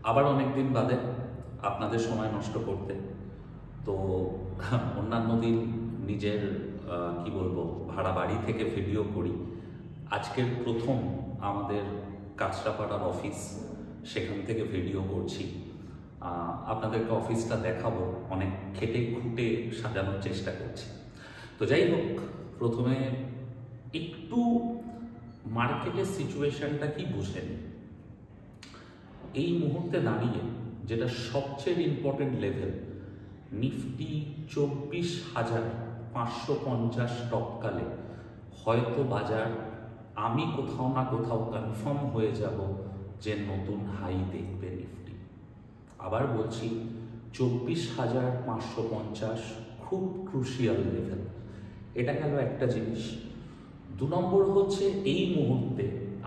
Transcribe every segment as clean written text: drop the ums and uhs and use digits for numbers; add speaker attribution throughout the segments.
Speaker 1: আবার অনেক দিন বাদে আপনাদের সময় নষ্ট করতে। তো অন্যান্য দিন নিজের কি বলবো ভাড়া বাড়ি থেকে ভিডিও করি। আজকের প্রথম আমাদের কাঁচরাপাড়ার অফিস, সেখান থেকে ভিডিও করছি। আপনাদেরকে অফিসটা দেখাবো, অনেক খেটে খুঁটে সাজানোর চেষ্টা করছি। তো যাই হোক, প্রথমে একটু মার্কেটের সিচুয়েশনটা কি বুঝেন। এই মুহূর্তে দাঁড়িয়ে যেটা সবচেয়ে ইম্পর্টেন্ট লেভেল, নিফটি 24,550 টপকালে হয়তো বাজার আমি কোথাও না কোথাও কনফার্ম হয়ে যাব যে নতুন হাই দেখবে নিফটি। আবার বলছি 24,550 খুব ক্রুশিয়াল লেভেল। এটা গেল একটা জিনিস। 2 নম্বর হচ্ছে এই মুহূর্তে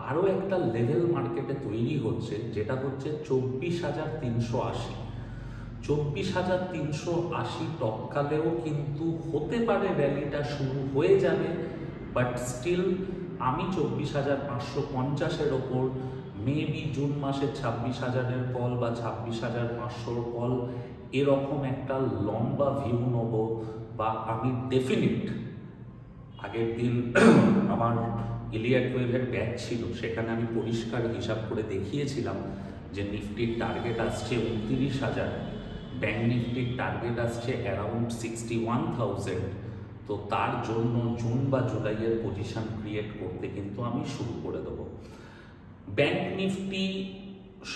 Speaker 1: আরও একটা লেভেল মার্কেটে তৈরি হচ্ছে, যেটা হচ্ছে 24,380। 24,380 টপকালেও কিন্তু হতে পারে র্যালিটা শুরু হয়ে যাবে, বাট স্টিল আমি 24,550-এর ওপর মেবি জুন মাসের 26,000-এর কল বা 26,500 কল, এরকম একটা লম্বা ভিউ নেব। বা আমি ডেফিনিট আগের দিন আমার ইলিয়াড ওয়েভের ব্যাচ ছিল, সেখানে আমি পরিষ্কার হিসাব করে দেখিয়েছিলাম যে নিফটির টার্গেট আসছে 29,000, ব্যাংক নিফটির টার্গেট আসছে অ্যারাউন্ড 61,000। তো তার জন্য জুন বা জুলাইয়ের পজিশন ক্রিয়েট করতে কিন্তু আমি শুরু করে দেবো। ব্যাংক নিফটি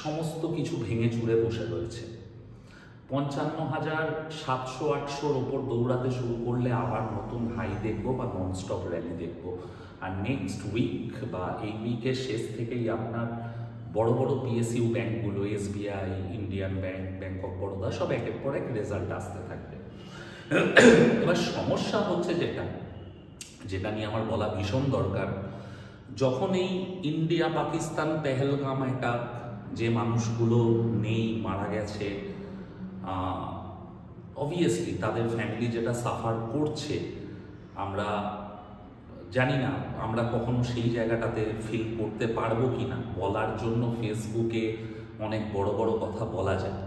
Speaker 1: সমস্ত কিছু ভেঙে চুরে বসে রয়েছে। 55,700-800-র ওপর দৌড়াতে শুরু করলে আবার নতুন হাই দেখবো বা ননস্টপ র্যালি দেখবো। আর নেক্সট উইক বা এই উইকের শেষ থেকেই আপনার বড় বড় পিএসইউ ব্যাংকগুলো, SBI, Indian bank, bank of Baroda, সব একের পর এক রেজাল্ট আসতে থাকবে। এবার সমস্যা হচ্ছে যেটা নিয়ে আমার বলা ভীষণ দরকার, যখন এই ইন্ডিয়া পাকিস্তান পেহেলগাম অ্যাটাক, যে মানুষগুলো নেই, মারা গেছে, অবভিয়াসলি তাদের ফ্যামিলি যেটা সাফার করছে, আমরা জানি না আমরা কখনো সেই জায়গাটাতে ফিল করতে পারবো কি না। বলার জন্য ফেসবুকে অনেক বড় বড় কথা বলা যায়,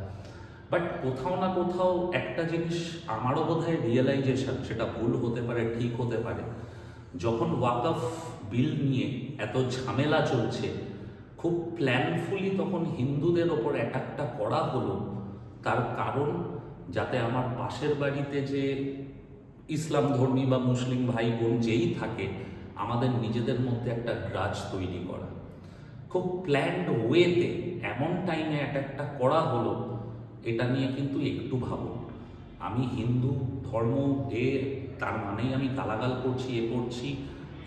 Speaker 1: বাট কোথাও না কোথাও একটা জিনিস আমারও বোধহয় রিয়েলাইজেশন, সেটা ভুল হতে পারে, ঠিক হতে পারে, যখন ওয়াকফ বিল নিয়ে এত ঝামেলা চলছে, খুব প্ল্যানফুলি তখন হিন্দুদের ওপর অ্যাটাকটা করা হলো। তার কারণ যাতে আমার পাশের বাড়িতে যে ইসলাম ধর্মী বা মুসলিম ভাই বোন যেই থাকে, আমাদের নিজেদের মধ্যে একটা গ্রাজ তৈরি করা। খুব প্ল্যান্ড ওয়েতে এমন টাইমে অ্যাটাকটা করা হলো, এটা নিয়ে কিন্তু একটু ভাবুন। আমি হিন্দু ধর্ম তার মানেই আমি গালাগাল করছি, করছি,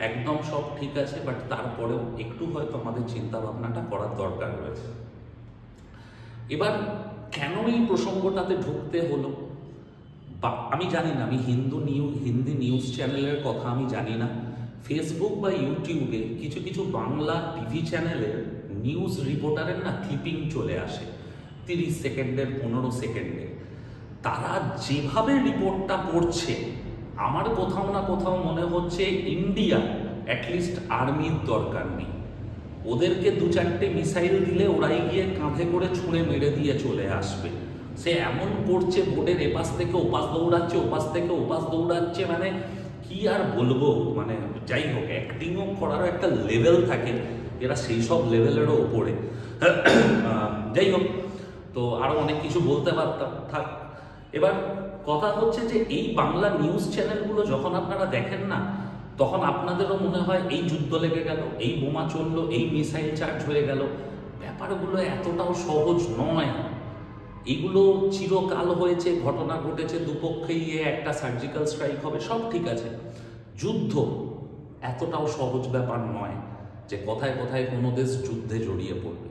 Speaker 1: একদম সব ঠিক আছে, বাট তারপরেও একটু হয়তো আমাদের চিন্তা ভাবনাটা করার দরকার রয়েছে। এবার কেন এই প্রসঙ্গটাতে ঢুকতে হলো বা আমি জানি না, আমি হিন্দি নিউজ চ্যানেলের কথা আমি জানি না। ফেসবুক বা ইউটিউবে কিছু কিছু বাংলা টিভি চ্যানেলের নিউজ রিপোর্টারের না ক্লিপিং চলে আসে 30 সেকেন্ডের, 15 সেকেন্ডের। তারা যেভাবে রিপোর্টটা করছে, আমার কোথাও না কোথাও মনে হচ্ছে ইন্ডিয়া অ্যাটলিস্ট আর্মির দরকার নেই। ওদেরকে 2-4টে মিসাইল দিলে ওরাই গিয়ে কাঁধে করে ছুঁড়ে মেরে দিয়ে চলে আসবে। সে এমন করছে, বোর্ডের এপাশ থেকে ওপাশ দৌড়াচ্ছে, ওপাশ থেকে ওপাশ দৌড়াচ্ছে, মানে কি আর বলবো। মানে যাই হোক, অ্যাক্টিংও করারও একটা লেভেল থাকে, এরা সেই সব লেভেলেরও ওপরে। যাই হোক, তো আরও অনেক কিছু বলতে পারতাম, থাক। এবার কথা হচ্ছে যে এই বাংলা নিউজ চ্যানেলগুলো যখন আপনারা দেখেন না, তখন আপনাদেরও মনে হয় এই যুদ্ধ লেগে গেল, এই বোমা চললো, এই মিসাইল চার্জ হয়ে গেল। ব্যাপারগুলো এতটাও সহজ নয়। এগুলো চিরকাল হয়েছে, ঘটনা ঘটেছে, দুপক্ষেই একটা সার্জিক্যাল স্ট্রাইক হবে, সব ঠিক আছে। যুদ্ধ এতটাও সহজ ব্যাপার নয় যে কথায় কথায় কোনো দেশ যুদ্ধে জড়িয়ে পড়বে।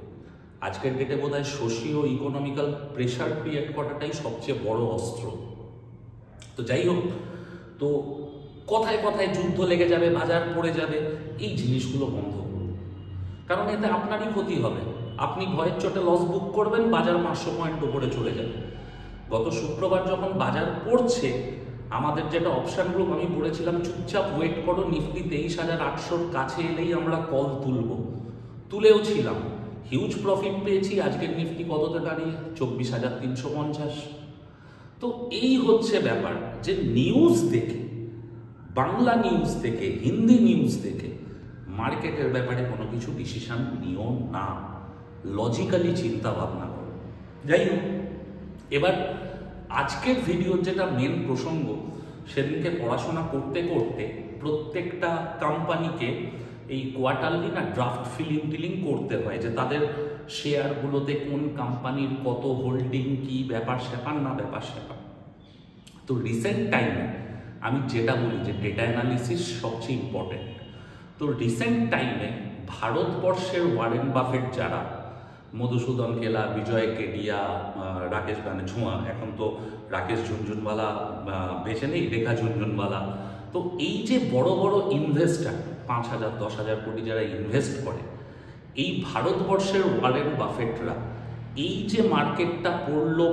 Speaker 1: আজকের ডেটে বোধহয় সোশিও ইকোনমিক্যাল প্রেশার ক্রিয়েট করাটাই সবচেয়ে বড় অস্ত্র। তো যাই হোক, তো কথায় কথায় যুদ্ধ লেগে যাবে, বাজার পড়ে যাবে, এই জিনিসগুলো বন্ধ করুন। কারণ এতে আপনারই ক্ষতি হবে। আপনি ভয়ের চোটে লস বুক করবেন, বাজার 500 পয়েন্ট উপরে চলে যাবে। গত শুক্রবার যখন বাজার পড়ছে, আমাদের যেটা অপশান গ্রুপ আমি বলেছিলাম চুপচাপ ওয়েট করো, নিফটি 23,800-র কাছে এলেই আমরা কল তুলেও ছিলাম। হিউজ প্রফিট পেয়েছি। আজকের নিফটি কততে দাঁড়িয়ে? 24,350। তো এই হচ্ছে ব্যাপার, যে নিউজ দেখে, বাংলা নিউজ দেখে, হিন্দি নিউজ দেখে মার্কেটের ব্যাপারে কোনো কিছু ডিসিশন নিও না, লজিক্যালি চিন্তা ভাবনা করো। যাই হোক, এবার আজকের ভিডিওর যেটা মেন প্রসঙ্গ, সেদিনকে পড়াশোনা করতে করতে প্রত্যেকটা কোম্পানিকে এই কোয়ার্টারলি না ড্রাফট টিলিং করতে হয়, যে তাদের শেয়ারগুলোতে কোন কোম্পানির কত হোল্ডিং, কি ব্যাপার স্যাপার না ব্যাপার স্যাপার। তো রিসেন্ট টাইমে আমি যেটা বলি যে ডেটা অ্যানালিসিস সবচেয়ে ইম্পর্টেন্ট। তো রিসেন্ট টাইমে ভারতবর্ষের ওয়ারেন বাফেট যারা, মধুসূদন কেলা, বিজয় কেডিয়া, রাকেশ ঝুঁয়া, এখন তো রাকেশ ঝুনঝুনওয়ালা বেঁচে নেই, রেখা ঝুনঝুনওয়ালা, তো এই যে বড় বড় ইনভেস্টার 5,000 10,000 কোটি যারা ইনভেস্ট করে, এই ভারতবর্ষের ওয়ারেন বাফেটরা এই যে মার্কেটটা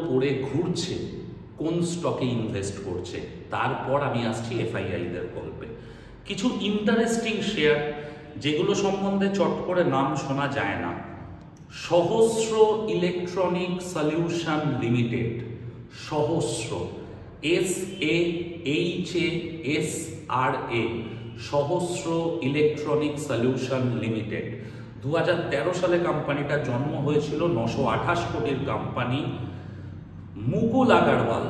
Speaker 1: পড়ে ঘুরছে, কোন স্টকে ইনভেস্ট করছে। তারপর আমি আসছি এফআইআইদের গল্পে। কিছু ইন্টারেস্টিং শেয়ার যেগুলো সম্বন্ধে চট করে নাম শোনা যায় না। সহস্র ইলেকট্রনিক সলিউশন লিমিটেড, সহস্র, SAHASRA, সহস্র ইলেকট্রনিক সলিউশন লিমিটেড। 2013 সালে কোম্পানিটা জন্ম হয়েছিল, 928 কোটির কোম্পানি। মুকুল আগরওয়াল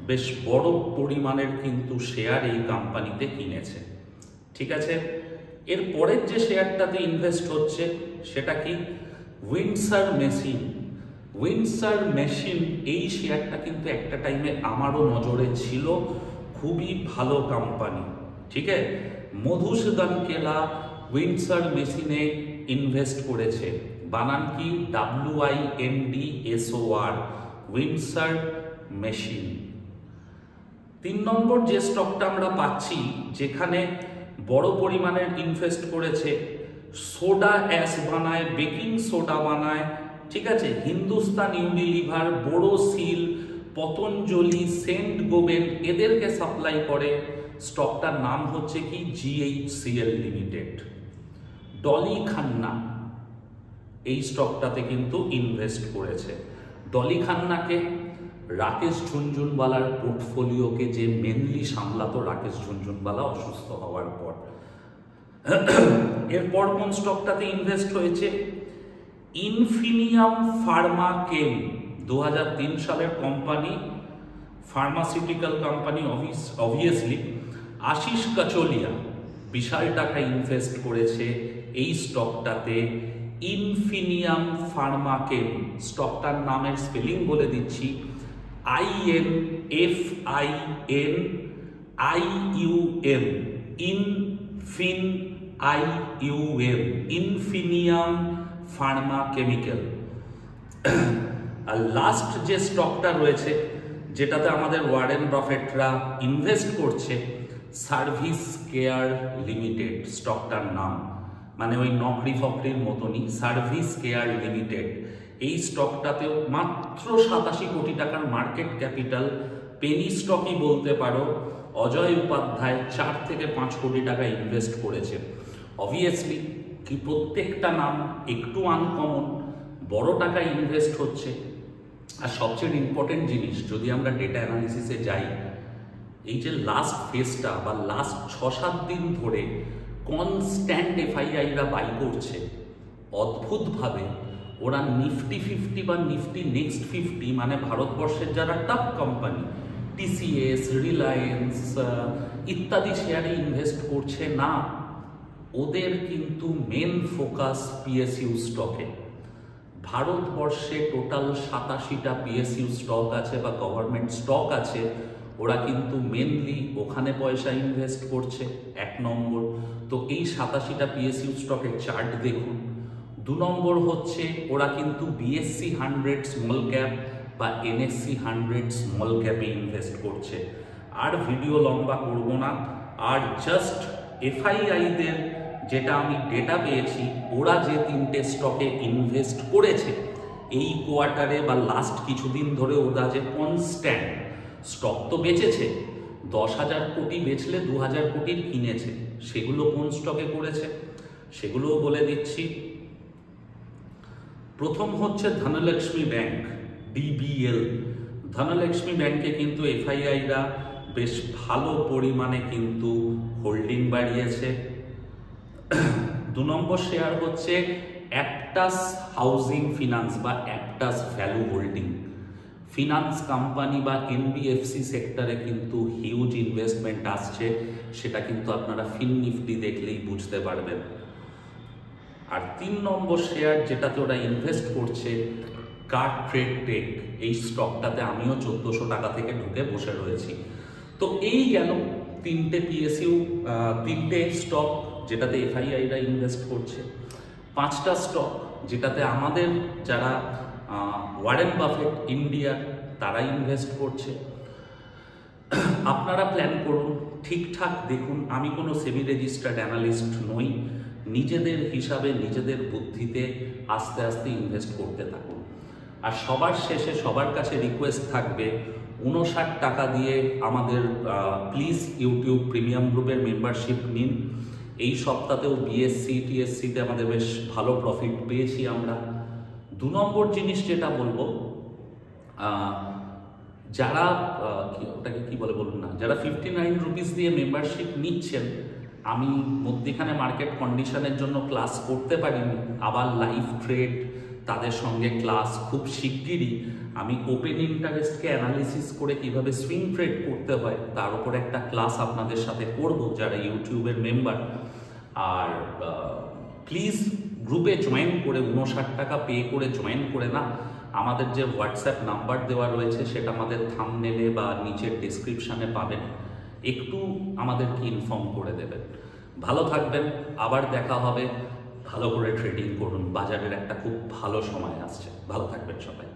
Speaker 1: বেশ বড় পরিমাণের কিন্তু শেয়ার এই কোম্পানিতে কিনেছে, ঠিক আছে। এর পরের যে শেয়ারটাতে ইনভেস্ট হচ্ছে সেটা কি? Windsor machine. উইন্ডসার মেশিন, এই শেয়ারটা কিন্তু একটা টাইমে আমারও নজরে ছিল, খুবই ভালো কোম্পানি, ঠিক আছে। মধুসূদন কেলা উইন্ডসার মেশিনে ইনভেস্ট করেছে, বানান কি? WINDSOR, Windsor machine. 3 নম্বর যে স্টকটা আমরা পাচ্ছি, যেখানে বড় পরিমাণের ইনভেস্ট করেছে, সোডা অ্যাশ বানায়, বেকিং সোডা বানায়, ঠিক আছে, হিন্দুস্তান ইউনিলিভার, বোরোসিল, পতঞ্জলি, সেন্ট গোবেন, এদেরকে সাপ্লাই করে। স্টকটার নাম হচ্ছে কি? GHCL limited. ডলি খান্না এই স্টকটাতে কিন্তু ইনভেস্ট করেছে। ডলি খান্নাকে রাকেশ ঝুনঝুনওয়ালার পোর্টফোলিওকে যে মেনলি সামলাতো রাকেশ ঝুনঝুনওয়ালা অসুস্থ হওয়ার পর। এরপর কোন স্টকটাতে ইনভেস্ট হয়েছে? ইনফিনিয়াম ফার্মাকেম, 2003 সালের company, pharmaceutical company obviously. Ashish Kacholia বিশাল টাকা ইনভেস্ট করেছে এই স্টকটাতে, ইনফিনিয়াম ফার্মাকেম। স্টকটার নামের স্পেলিং বলে দিচ্ছি, INFINIUM, ইনফিনিয়াম ফার্মা কেমিক্যাল। আর লাস্ট যে স্টকটা রয়েছে, যেটাতে আমাদের ওয়ারেন বাফেটরা ইনভেস্ট করছে, সার্ভিস কেয়ার লিমিটেড স্টকটার নাম, মানে ওই নকরি ফকরির মতনই, সার্ভিস কেয়ার লিমিটেড। এই স্টকটাতেও মাত্র 87 কোটি টাকার মার্কেট ক্যাপিটাল, পেনি স্টকই বলতে পারো। অজয় উপাধ্যায় 4 থেকে 5 কোটি টাকা ইনভেস্ট করেছে। অবভিয়াসলি কি প্রত্যেকটা নাম একটু আনকমন, বড় টাকা ইনভেস্ট হচ্ছে। আর সবচেয়ে ইম্পর্টেন্ট জিনিস, যদি আমরা ডেটা অ্যানালিসিসে যাই, এই যে লাস্ট ফেজটা বা লাস্ট 6-7 দিন ধরে কনস্ট্যান্ট এফআইআইরা বাই করছে, অদ্ভুতভাবে ওরা নিফটি 50 বা নিফটি নেক্সট 50, মানে ভারতবর্ষের যারা টপ কোম্পানি, TCS, রিলায়েন্স ইত্যাদি শেয়ারে ইনভেস্ট করছে না। ওদের কিন্তু মেন ফোকাস PSU স্টকে। ভারতবর্ষে টোটাল 87টা PSU স্টক আছে বা গভর্নমেন্ট স্টক আছে, ওরা কিন্তু মেনলি ওখানে পয়সা ইনভেস্ট করছে, 1 নম্বর। তো এই 87টা PSU স্টকের চার্ট দেখুন। 2 নম্বর হচ্ছে ওরা কিন্তু BSE 100 স্মল ক্যাপ বা NSE 100 স্মল ক্যাপে ইনভেস্ট করছে। আর ভিডিও লম্বা করব না, আর জাস্ট এফআইআইদের যেটা আমি ডেটা পেয়েছি, ওরা যে 3টে স্টকে ইনভেস্ট করেছে এই কোয়ার্টারে বা লাস্ট কিছুদিন ধরে, ওরা যে কনস্ট্যান্ট স্টক তো বেচেছে, 10,000 কোটি বেচলে 2,000 কোটির কিনেছে, সেগুলো কোন স্টকে করেছে সেগুলোও বলে দিচ্ছি। প্রথম হচ্ছে ধনলক্ষ্মী ব্যাংক, DBL। ধনলক্ষ্মী ব্যাংকে কিন্তু এফআইআইরা বেশ ভালো পরিমাণে কিন্তু হোল্ডিং বাড়িয়েছে। 2 নম্বর শেয়ার হচ্ছে অ্যাপটাস হাউজিং ফিনান্স বা Aptus value holding. Finance company বা NBFC সেক্টরে কিন্তু হিউজ ইনভেস্টমেন্ট আসছে, সেটা কিন্তু আপনারা ফিননিফটি দেখলেই বুঝতে পারবেন। আর 3 নম্বর শেয়ার যেটাতে ওরা ইনভেস্ট করছে কার্ট্রেড টেক, এই স্টকটাতে আমিও 1400 টাকা থেকে ঢুকে বসে রয়েছি। তো এই গেল 3টে PSU, 3টে স্টক যেটাতে এফআইআইরা ইনভেস্ট করছে, 5টা স্টক যেটাতে আমাদের যারা ওয়ারেন বাফেট ইন্ডিয়া তারা ইনভেস্ট করছে। আপনারা প্ল্যান করুন, ঠিকঠাক দেখুন। আমি কোনো সেবি রেজিস্টার্ড অ্যানালিস্ট নই, নিজেদের হিসাবে নিজেদের বুদ্ধিতে আস্তে আস্তে ইনভেস্ট করতে থাকুন। আর সবার শেষে সবার কাছে রিকোয়েস্ট থাকবে, 59 টাকা দিয়ে আমাদের প্লিজ ইউটিউব প্রিমিয়াম গ্রুপের মেম্বারশিপ নিন। এই সপ্তাহেও BSC TSCতে আমাদের বেশ ভালো প্রফিট পেয়েছি আমরা। 2 নম্বর জিনিস যেটা বলবো, যারা ওটাকে কি বলে বলুন না, যারা 59 রুপিস দিয়ে মেম্বারশিপ নিচ্ছেন, আমি মধ্যিখানে মার্কেট কন্ডিশনের জন্য ক্লাস করতে পারিনি, আবার লাইভ ট্রেড তাদের সঙ্গে ক্লাস খুব শিগগিরই আমি ওপেন ইন্টারেস্টকে অ্যানালিসিস করে কিভাবে সুইং ট্রেড করতে হয় তার উপর একটা ক্লাস আপনাদের সাথে করব যারা ইউটিউবের মেম্বার। আর প্লিজ গ্রুপে জয়েন করে 59 টাকা পে করে জয়েন করে না, আমাদের যে হোয়াটসঅ্যাপ নাম্বার দেওয়া রয়েছে সেটা আমাদের থাম্বনেলে বা নিচের ডেসক্রিপশানে পাবেন, একটু আমাদেরকে ইনফর্ম করে দেবেন। ভালো থাকবেন, আবার দেখা হবে। ভালো করে ট্রেডিং করুন, বাজারের একটা খুব ভালো সময় আসছে। ভালো থাকবেন সবাই।